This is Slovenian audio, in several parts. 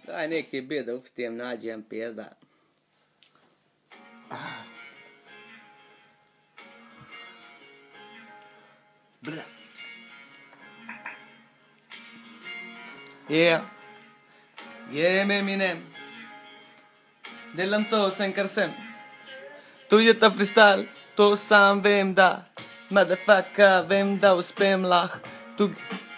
Daj nekaj bedov v tem nađem pizda. Bra. Yeah. Eminem. Delam to sem, kar sem. Tu je ta freestyle, to sam vem, da. Motherfucker, vem, da uspem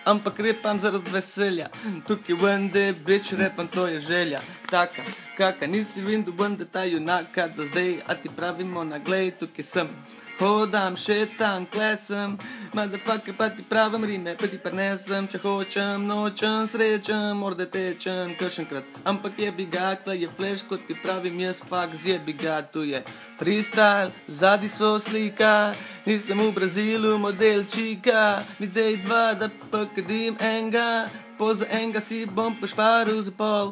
ampak repam zaradi veselja. Tukaj Wende, bitch, repam, to je želja. Taka, kaka, nisi Wende, ta junaka do zdaj, a ti pravimo na glej, tukaj sem. Hodam, šetam, klesem, motherfucker, pa ti pravim rime, pa ti prinesem, če hočem, nočem, srečem, morda tečem, kršenkrat. Ampak jebi ga, kla je flash, kot ti pravim jaz, fakt zjebi ga, tu je freestyle, vzadi so slika, nisem v Brazilu model čika, mi dej dva, da pokadim enga, poza enga si bom pošparil za pol.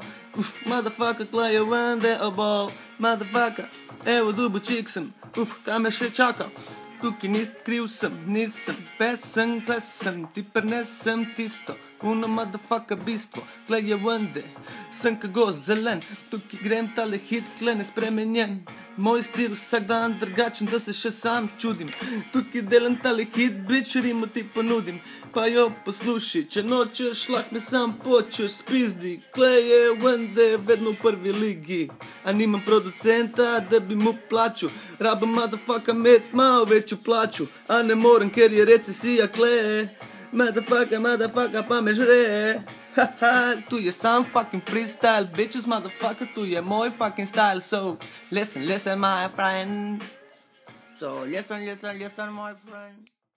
Motherfucker, kla je Wende obol, motherfucker, evo dubo čik sem, kaj me še čaka? Tukaj ni kriv sem, nisem pesen, klesem, ti prinesem tisto, uno motherfucker bistvo, kle je Wende, sem ka gost zelen, tukaj grem tale hit, kle nespremenjen, moj stil vsak dan drugačen, da se še sam čudim, tukaj delam tale hit, bitch, rimo ti ponudim, pa jo posluši, če nočeš, lahko me sam počeš, spizdi, kle je Wende, vedno v prvi ligi, a nimam producenta, da bi mu plaču, rabam motherfucker met malo večju plaču, a ne morem, ker je recesija, kle, motherfucker, pa me žre. Haha, tu je sam fucking freestyle, bitches, motherfucker, tu je moj fucking style. So, listen, my friend. So, listen, my friend.